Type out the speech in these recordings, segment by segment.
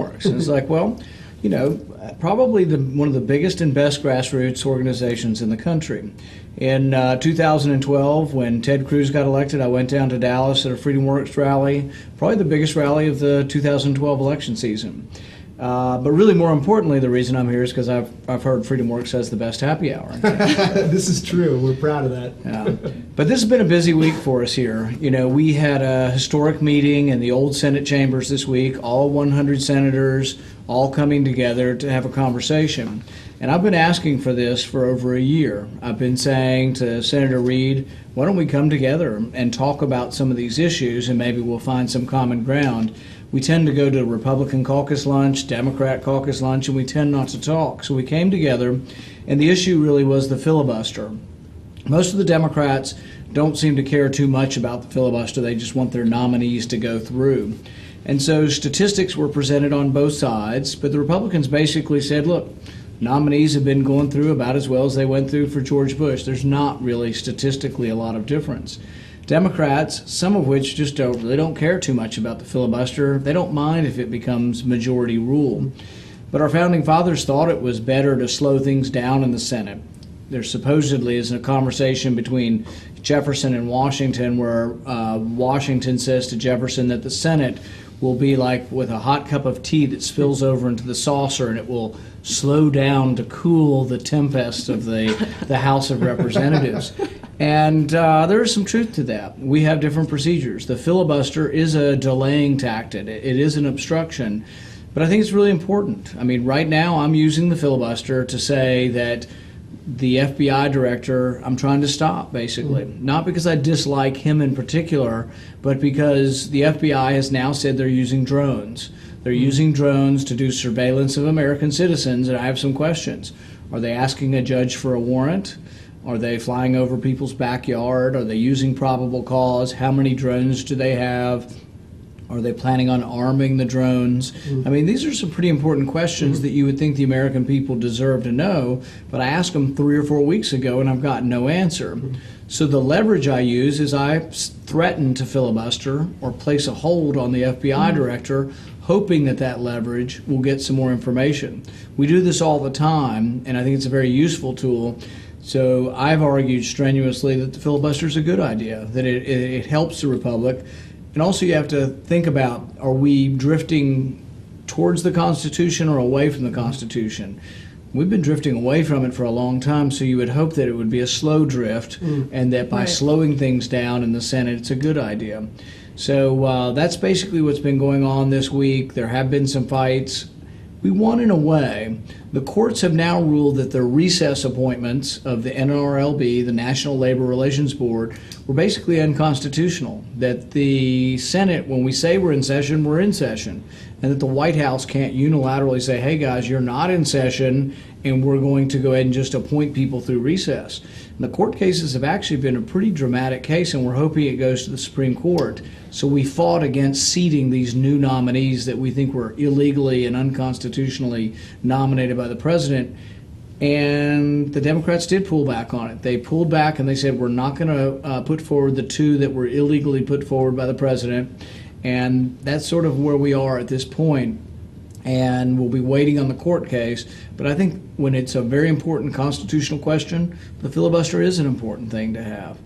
FreedomWorks. And it's like, well, probably one of the biggest and best grassroots organizations in the country. In 2012, when Ted Cruz got elected, I went down to Dallas at a FreedomWorks rally, probably the biggest rally of the 2012 election season. But really, more importantly, the reason I'm here is because I've heard FreedomWorks has the best happy hour. This is true. We're proud of that. But this has been a busy week for us here. We had a historic meeting in the old Senate chambers this week, all 100 senators all coming together to have a conversation. And I've been asking for this for over a year. I've been saying to Senator Reid, why don't we come together and talk about some of these issues and maybe we'll find some common ground. We tend to go to Republican caucus lunch, Democrat caucus lunch, and we tend not to talk. So we came together, and the issue really was the filibuster. Most of the Democrats don't seem to care too much about the filibuster. They just want their nominees to go through. And so statistics were presented on both sides, but the Republicans basically said, look, nominees have been going through about as well as they went through for George Bush. There's not really statistically a lot of difference. Democrats, some of which just don't care too much about the filibuster. They don't mind if it becomes majority rule. But our founding fathers thought it was better to slow things down in the Senate. There supposedly is a conversation between Jefferson and Washington where Washington says to Jefferson that the Senate will be like with a hot cup of tea that spills over into the saucer and it will slow down to cool the tempest of the House of Representatives. And there is some truth to that. We have different procedures. The filibuster is a delaying tactic. It is an obstruction. But I think it's really important. I mean, right now I'm using the filibuster to say that the FBI director I'm trying to stop, basically. Not because I dislike him in particular, but because the FBI has now said they're using drones. They're using drones to do surveillance of American citizens, and I have some questions. Are they asking a judge for a warrant? Are they flying over people's backyard? Are they using probable cause? How many drones do they have? Are they planning on arming the drones? I mean, these are some pretty important questions that you would think the American people deserve to know, but I asked them 3 or 4 weeks ago and I've gotten no answer. So the leverage I use is I threaten to filibuster or place a hold on the FBI director, hoping that that leverage will get some more information. We do this all the time, and I think it's a very useful tool. So I've argued strenuously that the filibuster is a good idea, that it helps the republic. And also you have to think about, are we drifting towards the Constitution or away from the Constitution? We've been drifting away from it for a long time, so you would hope that it would be a slow drift and that by slowing things down in the Senate, it's a good idea. So that's basically what's been going on this week. There have been some fights. We won in a way. The courts have now ruled that the recess appointments of the NLRB, the National Labor Relations Board, were basically unconstitutional. That the Senate, when we say we're in session, and that the White House can't unilaterally say, hey guys, you're not in session, and we're going to go ahead and just appoint people through recess. And the court cases have actually been a pretty dramatic case, and we're hoping it goes to the Supreme Court. So we fought against seating these new nominees that we think were illegally and unconstitutionally nominated by the president. And the Democrats did pull back on it. They pulled back and they said, we're not going to put forward the two that were illegally put forward by the president. And that's sort of where we are at this point. And we'll be waiting on the court case. But I think when it's a very important constitutional question, the filibuster is an important thing to have.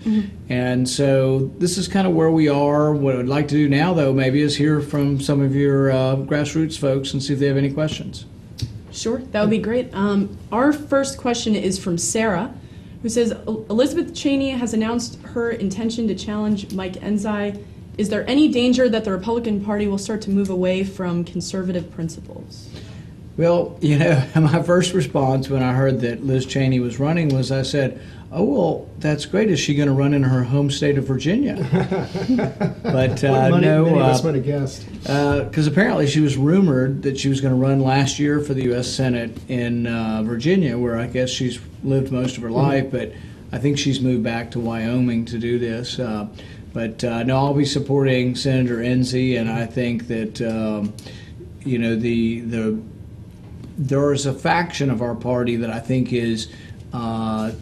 And so this is kind of where we are. What I'd like to do now, though, maybe is hear from some of your grassroots folks and see if they have any questions. Sure, that would be great. Our first question is from Sarah, who says, Elizabeth Cheney has announced her intention to challenge Mike Enzi. Is there any danger that the Republican Party will start to move away from conservative principles? Well, my first response when I heard that Liz Cheney was running was I said, oh, well, that's great. Is she going to run in her home state of Virginia? But no. Many of us might have guessed. Because apparently she was rumored that she was going to run last year for the U.S. Senate in Virginia, where I guess she's lived most of her life. But I think she's moved back to Wyoming to do this. But no, I'll be supporting Senator Enzi, and I think that there is a faction of our party that I think is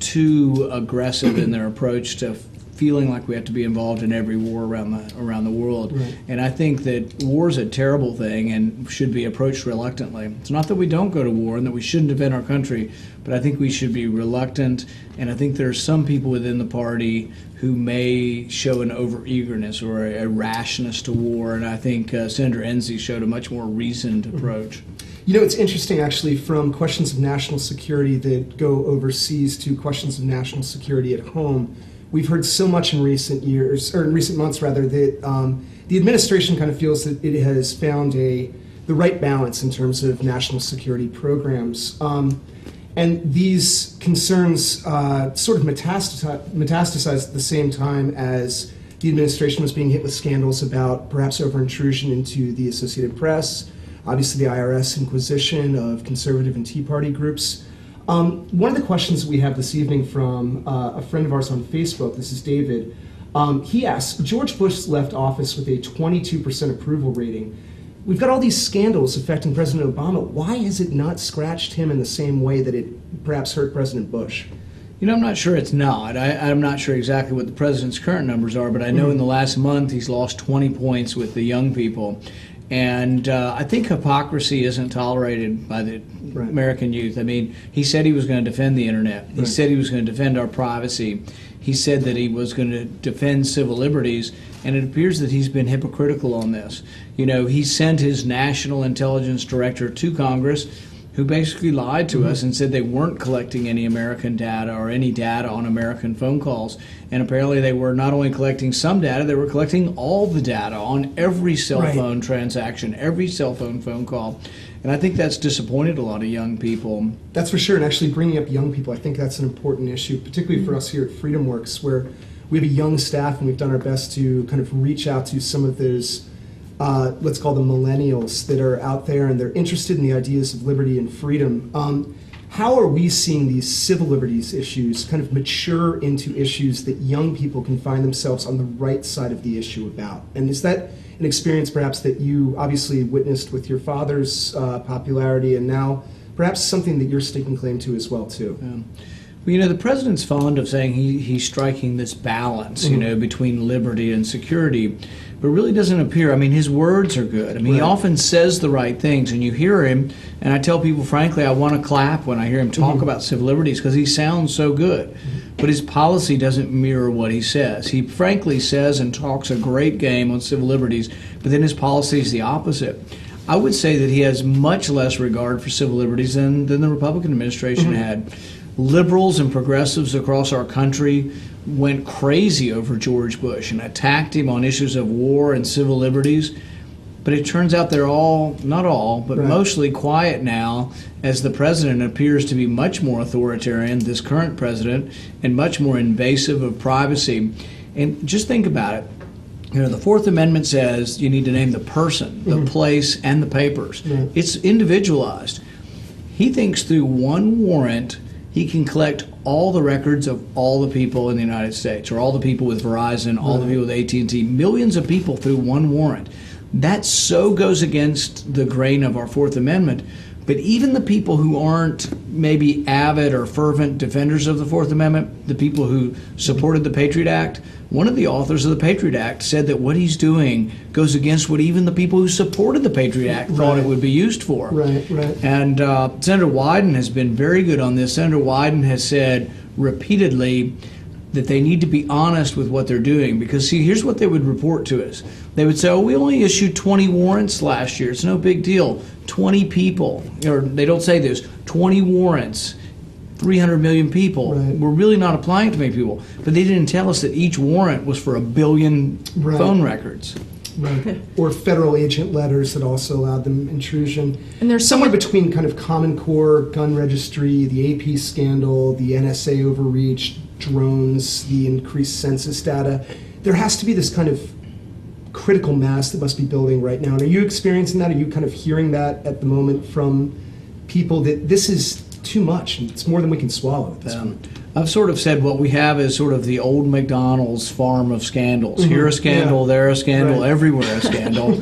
too aggressive in their approach to feeling like we have to be involved in every war around the world. Right. And I think that war is a terrible thing and should be approached reluctantly. It's not that we don't go to war and that we shouldn't defend our country, but I think we should be reluctant. And I think there are some people within the party who may show an overeagerness or a rashness to war. And I think Senator Enzi showed a much more reasoned approach. You know, it's interesting, actually, from questions of national security that go overseas to questions of national security at home. We've heard so much in recent years, or in recent months, rather, that the administration kind of feels that it has found the right balance in terms of national security programs. And these concerns sort of metastasized at the same time as the administration was being hit with scandals about perhaps over-intrusion into the Associated Press, obviously the IRS inquisition of conservative and Tea Party groups. One of the questions that we have this evening from a friend of ours on Facebook, this is David, he asks, George Bush left office with a 22% approval rating. We've got all these scandals affecting President Obama. Why has it not scratched him in the same way that it perhaps hurt President Bush? You know, I'm not sure it's not. I'm not sure exactly what the president's current numbers are, but I know in the last month he's lost 20 points with the young people. And I think hypocrisy isn't tolerated by the American youth. I mean, he said he was going to defend the internet. He said he was going to defend our privacy. He said that he was going to defend civil liberties, and it appears that he's been hypocritical on this. You know, he sent his national intelligence director to Congress, who basically lied to us and said they weren't collecting any American data or any data on American phone calls. And apparently they were not only collecting some data, they were collecting all the data on every cell phone transaction, every cell phone call. And I think that's disappointed a lot of young people. That's for sure. And actually bringing up young people, I think that's an important issue, particularly for us here at FreedomWorks, where we have a young staff and we've done our best to kind of reach out to some of those let's call them millennials that are out there and they're interested in the ideas of liberty and freedom. How are we seeing these civil liberties issues kind of mature into issues that young people can find themselves on the right side of the issue about? And is that an experience perhaps that you obviously witnessed with your father's popularity and now perhaps something that you're staking claim to as well too? Well, you know, the president's fond of saying he's striking this balance, you know, between liberty and security, but really doesn't appear. I mean, his words are good. I mean, he often says the right things, and you hear him, and I tell people, frankly, I want to clap when I hear him talk about civil liberties because he sounds so good. But his policy doesn't mirror what he says. He frankly says and talks a great game on civil liberties, but then his policy is the opposite. I would say that he has much less regard for civil liberties than the Republican administration had. Liberals and progressives across our country went crazy over George Bush and attacked him on issues of war and civil liberties. But it turns out they're all, not all, but mostly quiet now as the president appears to be much more authoritarian, this current president, and much more invasive of privacy. And just think about it. You know, the Fourth Amendment says you need to name the person, the place, and the papers. It's individualized. He thinks through one warrant he can collect all the records of all the people in the United States, or all the people with Verizon, all the people with AT&T, millions of people through one warrant. That so goes against the grain of our Fourth Amendment. But even the people who aren't maybe avid or fervent defenders of the Fourth Amendment, the people who supported the Patriot Act, one of the authors of the Patriot Act said that what he's doing goes against what even the people who supported the Patriot Act thought it would be used for. And Senator Wyden has been very good on this. Senator Wyden has said repeatedly that they need to be honest with what they're doing. Because, see, here's what they would report to us. They would say, oh, we only issued 20 warrants last year. It's no big deal. 20 people, or they don't say this, 20 warrants, 300 million people. We're really not applying to many people. But they didn't tell us that each warrant was for 1 billion phone records. Or federal agent letters that also allowed them intrusion. And there's somewhere between kind of Common Core, gun registry, the AP scandal, the NSA overreach, drones, the increased census data. There has to be this kind of critical mass that must be building right now. And are you experiencing that? Are you kind of hearing that at the moment from people that this is too much and it's more than we can swallow at this point? I've sort of said what we have is sort of the old McDonald's farm of scandals. Here a scandal, there a scandal, Right. everywhere a scandal,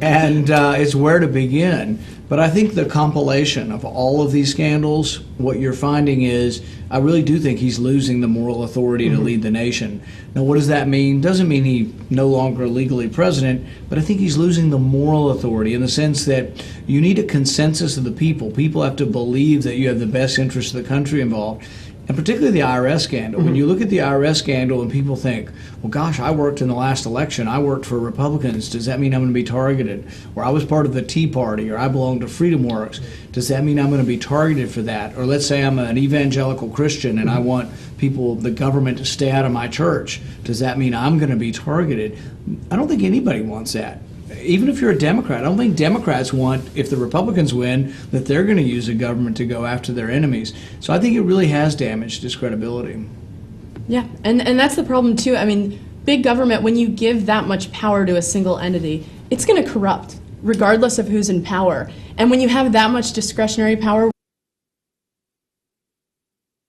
and it's where to begin. But I think the compilation of all of these scandals, what you're finding is, I really do think he's losing the moral authority to lead the nation. Now, what does that mean? Doesn't mean he's no longer legally president, but I think he's losing the moral authority in the sense that you need a consensus of the people. People have to believe that you have the best interest of the country involved. And particularly the IRS scandal. When you look at the IRS scandal and people think, well, gosh, I worked in the last election. I worked for Republicans. Does that mean I'm going to be targeted? Or I was part of the Tea Party, or I belong to FreedomWorks. Does that mean I'm going to be targeted for that? Or let's say I'm an evangelical Christian and I want the government to stay out of my church. Does that mean I'm going to be targeted? I don't think anybody wants that. Even if you're a Democrat, I don't think Democrats want, if the Republicans win, that they're going to use the government to go after their enemies. So I think it really has damaged his credibility. Yeah, and that's the problem too. I mean, big government, when you give that much power to a single entity, it's going to corrupt, regardless of who's in power. And when you have that much discretionary power,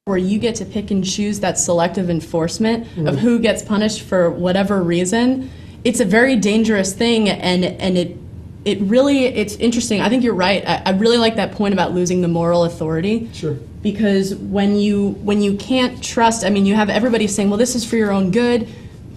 where you get to pick and choose that selective enforcement of who gets punished for whatever reason, it's a very dangerous thing, and it really, it's interesting. I think you're right. I really like that point about losing the moral authority. Sure. Because when you can't trust, I mean, you have everybody saying, well, this is for your own good.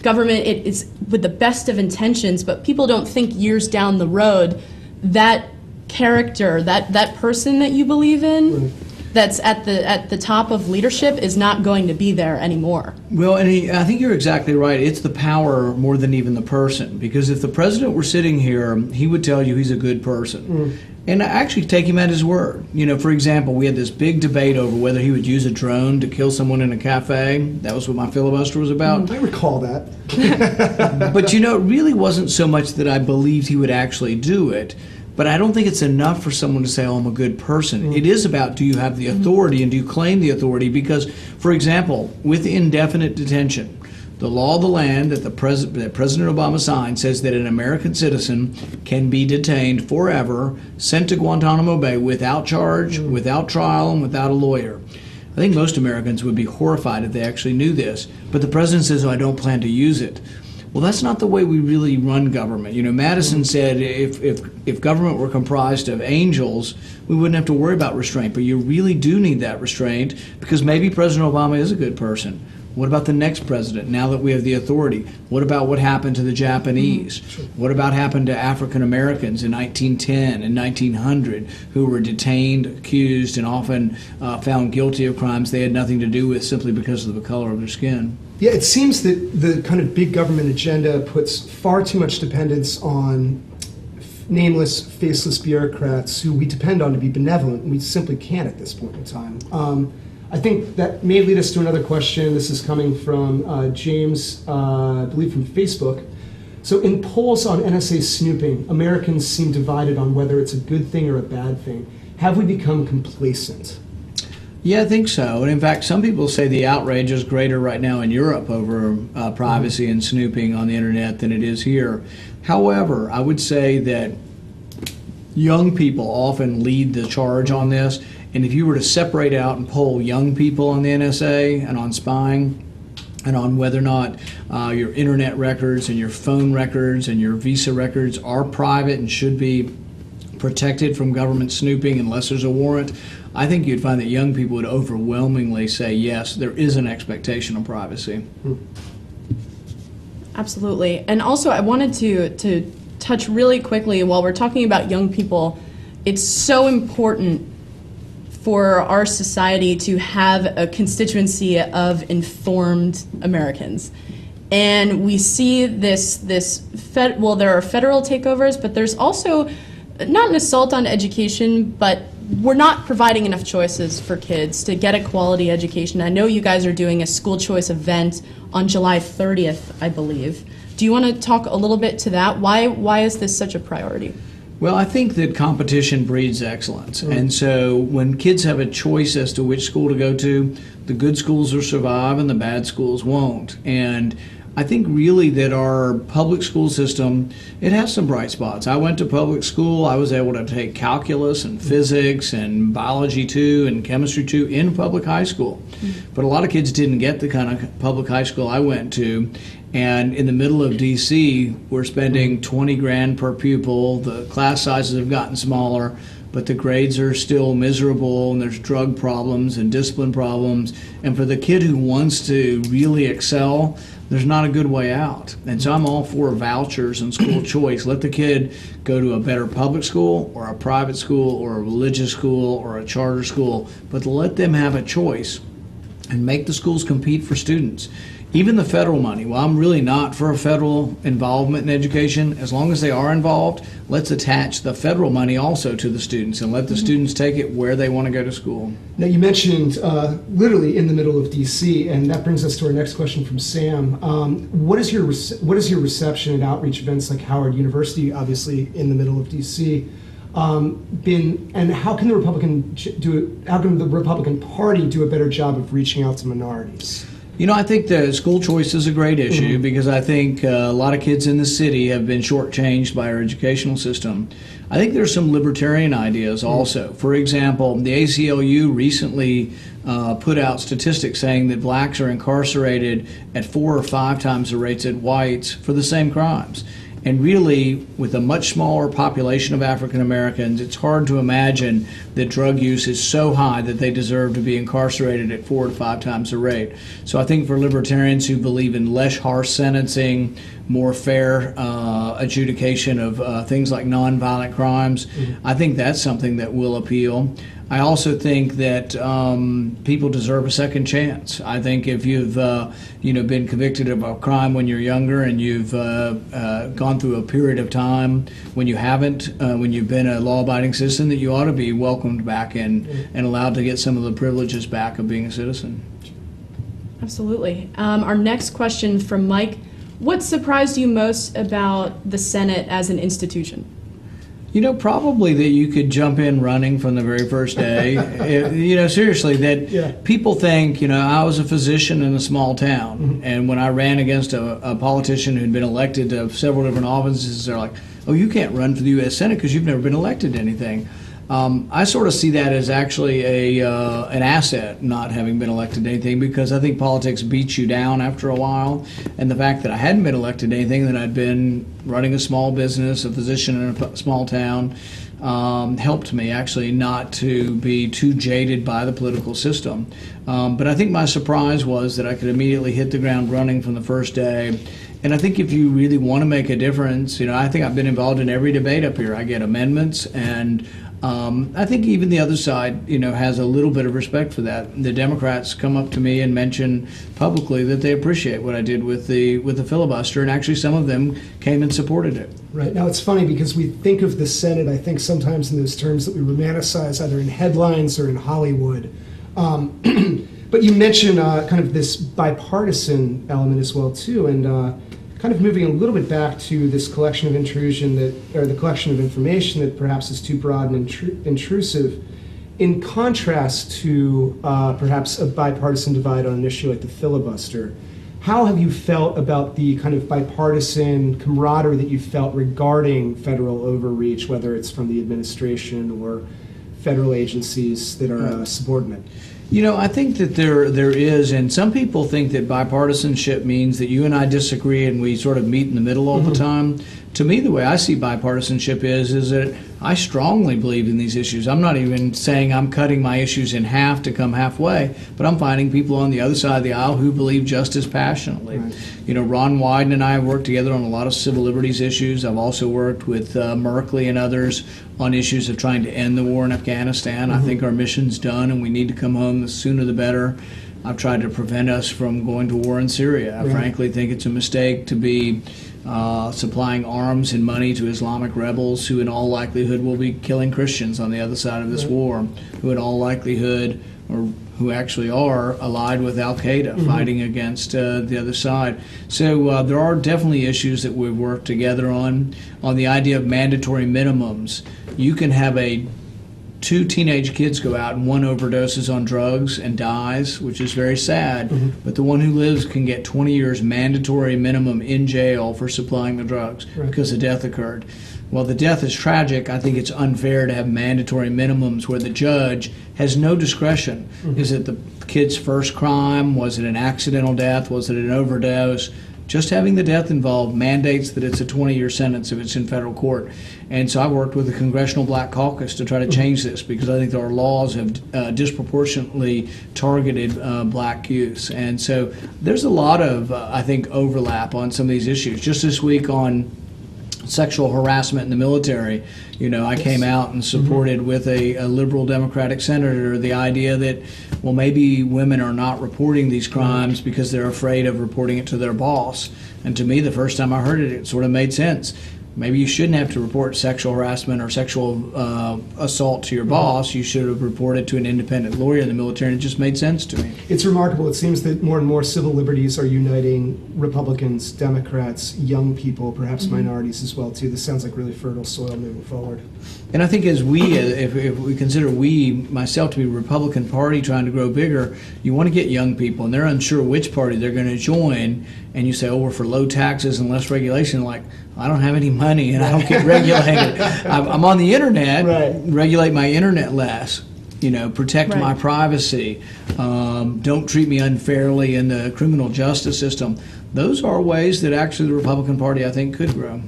Government, it is with the best of intentions, but people don't think years down the road that character, that person that you believe in, Right. that's at the top of leadership is not going to be there anymore. Well, and I think you're exactly right. It's the power more than even the person. Because if the president were sitting here, he would tell you he's a good person. And I actually take him at his word. You know, for example, we had this big debate over whether he would use a drone to kill someone in a cafe. That was what my filibuster was about. I recall that. But you know, it really wasn't so much that I believed he would actually do it. But I don't think it's enough for someone to say, oh, I'm a good person. It is about, do you have the authority and do you claim the authority? Because, for example, with indefinite detention, the law of the land that President Obama signed says that an American citizen can be detained forever, sent to Guantanamo Bay without charge, without trial, and without a lawyer. I think most Americans would be horrified if they actually knew this. But the president says, oh, I don't plan to use it. Well, that's not the way we really run government. You know, Madison said if government were comprised of angels, we wouldn't have to worry about restraint. But you really do need that restraint because maybe President Obama is a good person. What about the next president, now that we have the authority? What about what happened to the Japanese? What about happened to African Americans in 1910 and 1900 who were detained, accused, and often found guilty of crimes they had nothing to do with simply because of the color of their skin? Yeah, it seems that the kind of big government agenda puts far too much dependence on nameless, faceless bureaucrats who we depend on to be benevolent, and we simply can't at this point in time. I think that may lead us to another question. This is coming from James, I believe from Facebook. So in polls on NSA snooping, Americans seem divided on whether it's a good thing or a bad thing. Have we become complacent? Yeah, I think so. And in fact, some people say the outrage is greater right now in Europe over privacy and snooping on the internet than it is here. However, I would say that young people often lead the charge on this. And if you were to separate out and poll young people on the NSA and on spying and on whether or not your internet records and your phone records and your visa records are private and should be protected from government snooping unless there's a warrant, I think you'd find that young people would overwhelmingly say, yes, there is an expectation of privacy. Absolutely. And also, I wanted to touch really quickly, while we're talking about young people, it's so important for our society to have a constituency of informed Americans. And we see there are federal takeovers, but there's also not an assault on education, but we're not providing enough choices for kids to get a quality education. I know you guys are doing a school choice event on July 30th, I believe. Do you want to talk a little bit to that? Why is this such a priority? Well, I think that competition breeds excellence. And so when kids have a choice as to which school to go to, the good schools will survive and the bad schools won't. And I think really that our public school system, it has some bright spots. I went to public school. I was able to take calculus and physics and biology too and chemistry too in public high school. But a lot of kids didn't get the kind of public high school I went to. And in the middle of DC, we're spending 20 grand per pupil. The class sizes have gotten smaller, but the grades are still miserable, and there's drug problems and discipline problems. And for the kid who wants to really excel, there's not a good way out. And so I'm all for vouchers and school choice. Let the kid go to a better public school or a private school or a religious school or a charter school, but let them have a choice and make the schools compete for students. Even the federal money, well, I'm really not for a federal involvement in education. As long as they are involved, let's attach the federal money also to the students and let the students take it where they want to go to school. Now, you mentioned literally in the middle of D.C., and that brings us to our next question from Sam. What is your reception at outreach events like Howard University, obviously in the middle of D.C., been, and how can the Republican Party do a better job of reaching out to minorities? You know, I think the school choice is a great issue because I think a lot of kids in the city have been shortchanged by our educational system. I think there's some libertarian ideas also. For example, the ACLU recently put out statistics saying that blacks are incarcerated at 4 or 5 times the rates as whites for the same crimes. And really, with a much smaller population of African Americans, it's hard to imagine that drug use is so high that they deserve to be incarcerated at 4 to 5 times the rate. So I think for libertarians who believe in less harsh sentencing, more fair adjudication of things like nonviolent crimes, I think that's something that will appeal. I also think that people deserve a second chance. I think if you've been convicted of a crime when you're younger and you've gone through a period of time when you haven't, when you've been a law-abiding citizen, that you ought to be welcomed back and allowed to get some of the privileges back of being a citizen. Absolutely. Our next question from Mike. What surprised you most about the Senate as an institution? You know, probably that you could jump in running from the very first day. Seriously, that people think, I was a physician in a small town, and when I ran against a politician who'd been elected to several different offices, they're like, oh, you can't run for the U.S. Senate because you've never been elected to anything. I sort of see that as actually an asset, not having been elected to anything, because I think politics beats you down after a while. And the fact that I hadn't been elected to anything, that I'd been running a small business, a physician in a small town, helped me actually not to be too jaded by the political system. But I think my surprise was that I could immediately hit the ground running from the first day. And I think if you really want to make a difference, I think I've been involved in every debate up here. I get amendments, and I think even the other side, has a little bit of respect for that. The Democrats come up to me and mention publicly that they appreciate what I did with the filibuster, and actually some of them came and supported it. Right. Now, it's funny because we think of the Senate, I think sometimes in those terms that we romanticize either in headlines or in Hollywood. But you mentioned kind of this bipartisan element as well, too, and kind of moving a little bit back to this collection of the collection of information that perhaps is too broad and intrusive, in contrast to perhaps a bipartisan divide on an issue like the filibuster. How have you felt about the kind of bipartisan camaraderie that you felt regarding federal overreach, whether it's from the administration or federal agencies that are subordinate? I think that there is, and some people think that bipartisanship means that you and I disagree and we sort of meet in the middle all the time. To me, the way I see bipartisanship is that I strongly believe in these issues. I'm not even saying I'm cutting my issues in half to come halfway, but I'm finding people on the other side of the aisle who believe just as passionately. Right. Ron Wyden and I have worked together on a lot of civil liberties issues. I've also worked with Merkley and others on issues of trying to end the war in Afghanistan. I think our mission's done and we need to come home, the sooner the better. I've tried to prevent us from going to war in Syria. I frankly think it's a mistake to be supplying arms and money to Islamic rebels who in all likelihood will be killing Christians on the other side of this war, who in all likelihood, or who actually are allied with Al-Qaeda, fighting against the other side. So there are definitely issues that we've worked together on the idea of mandatory minimums. You can have a 2 teenage kids go out and one overdoses on drugs and dies, which is very sad, but the one who lives can get 20 years mandatory minimum in jail for supplying the drugs because a death occurred. Well, the death is tragic. I think it's unfair to have mandatory minimums where the judge has no discretion. Is it the kid's first crime? Was it an accidental death? Was it an overdose? Just having the death involved mandates that it's a 20-year sentence if it's in federal court. And so I worked with the Congressional Black Caucus to try to change this because I think our laws have disproportionately targeted black youths. And so there's a lot of, I think, overlap on some of these issues. Just this week on sexual harassment in the military, I came out and supported with a liberal Democratic senator the idea that, well, maybe women are not reporting these crimes because they're afraid of reporting it to their boss. And to me, the first time I heard it, it sort of made sense. Maybe you shouldn't have to report sexual harassment or sexual assault to your boss. You should have reported to an independent lawyer in the military, and it just made sense to me. It's remarkable. It seems that more and more civil liberties are uniting Republicans, Democrats, young people, perhaps minorities as well, too. This sounds like really fertile soil moving forward. And I think as we, if we consider myself to be a Republican Party trying to grow bigger, you want to get young people, and they're unsure which party they're going to join, and you say, oh, we're for low taxes and less regulation. Like, I don't have any money and I don't get regulated. I'm on the internet, regulate my internet less, protect my privacy, don't treat me unfairly in the criminal justice system. Those are ways that actually the Republican Party, I think, could grow.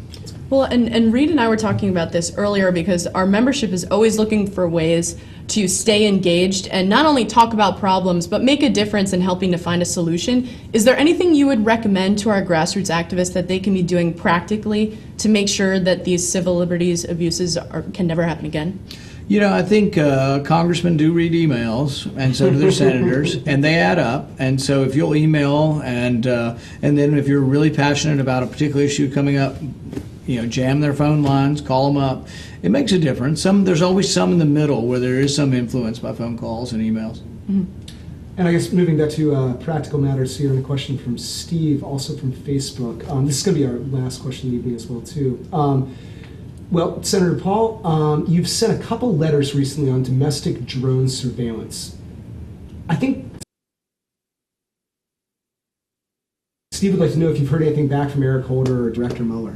Well, and Reed and I were talking about this earlier because our membership is always looking for ways to stay engaged and not only talk about problems, but make a difference in helping to find a solution. Is there anything you would recommend to our grassroots activists that they can be doing practically to make sure that these civil liberties abuses can never happen again? I think congressmen do read emails, and so do their senators, and they add up. And so if you'll email, and then if you're really passionate about a particular issue coming up, jam their phone lines, call them up. It makes a difference. There's always some in the middle where there is some influence by phone calls and emails. And I guess moving back to practical matters here, and a question from Steve, also from Facebook. This is going to be our last question of the evening as well, too. Well, Senator Paul, you've sent a couple letters recently on domestic drone surveillance. I think Steve would like to know if you've heard anything back from Eric Holder or Director Mueller.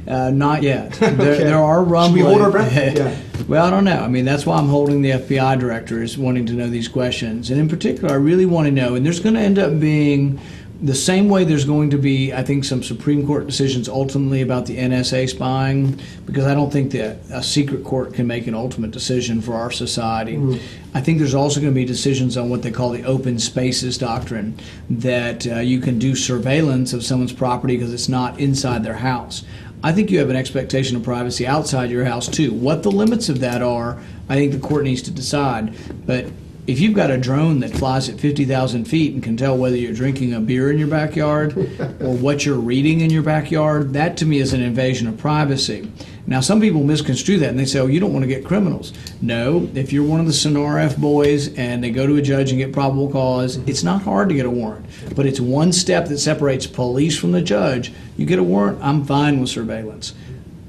Not yet. There are rumblings. Should we hold our breath? Yeah. Well, I don't know. I mean, that's why I'm holding the FBI director, is wanting to know these questions. And in particular, I really want to know, and there's going to end up being the same way there's going to be, I think, some Supreme Court decisions ultimately about the NSA spying, because I don't think that a secret court can make an ultimate decision for our society. I think there's also going to be decisions on what they call the open spaces doctrine, that you can do surveillance of someone's property because it's not inside their house. I think you have an expectation of privacy outside your house, too. What the limits of that are, I think the court needs to decide. But if you've got a drone that flies at 50,000 feet and can tell whether you're drinking a beer in your backyard or what you're reading in your backyard, that to me is an invasion of privacy. Now, some people misconstrue that and they say, oh, you don't want to get criminals. No, if you're one of the SNRF boys and they go to a judge and get probable cause, it's not hard to get a warrant. But it's one step that separates police from the judge. You get a warrant, I'm fine with surveillance.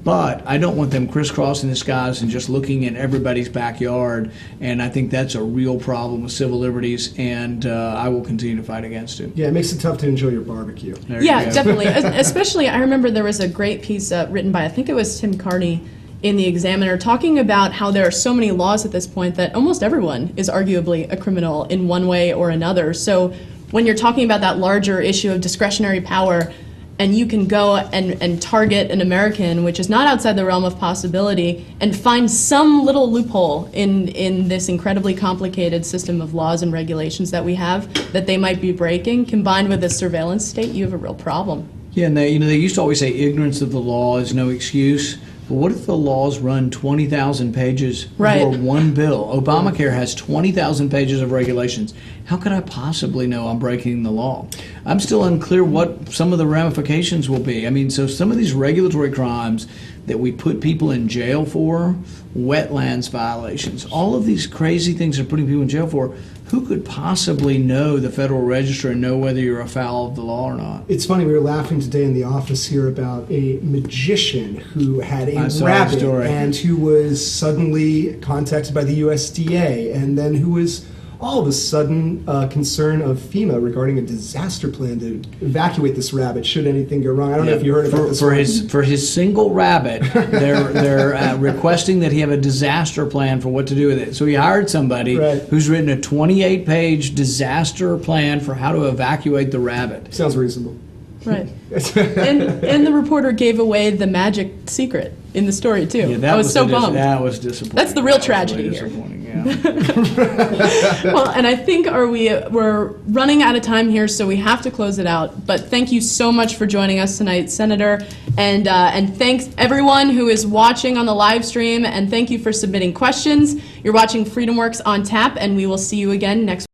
But I don't want them crisscrossing the skies and just looking in everybody's backyard, and I think that's a real problem with civil liberties, and I will continue to fight against it. Yeah, it makes it tough to enjoy your barbecue. Yeah, definitely. Especially, I remember there was a great piece written by, I think it was Tim Carney, in the Examiner, talking about how there are so many laws at this point that almost everyone is arguably a criminal in one way or another. So when you're talking about that larger issue of discretionary power, and you can go and target an American, which is not outside the realm of possibility, and find some little loophole in this incredibly complicated system of laws and regulations that we have that they might be breaking, combined with a surveillance state, you have a real problem. Yeah, and they used to always say ignorance of the law is no excuse. But what if the laws run 20,000 pages for one bill? Obamacare has 20,000 pages of regulations. How could I possibly know I'm breaking the law? I'm still unclear what some of the ramifications will be. I mean, so some of these regulatory crimes that we put people in jail for, wetlands violations, all of these crazy things they're putting people in jail for, who could possibly know the Federal Register and know whether you're afoul of the law or not? It's funny, we were laughing today in the office here about a magician who had I a saw the rabbit story. and who was suddenly contacted by the USDA, and then who was all of a sudden concern of FEMA regarding a disaster plan to evacuate this rabbit should anything go wrong. I don't know if you heard about this. For his single rabbit, they're requesting that he have a disaster plan for what to do with it. So he hired somebody Right. who's written a 28-page disaster plan for how to evacuate the rabbit. Sounds reasonable. Right. And the reporter gave away the magic secret in the story too. Yeah, that I was so bummed. That was disappointing. That's the real That was tragedy really here. disappointing, yeah. Well, and I think we're running out of time here, so we have to close it out. But thank you so much for joining us tonight, Senator, and thanks everyone who is watching on the live stream, and thank you for submitting questions. You're watching FreedomWorks on Tap, and we will see you again next week.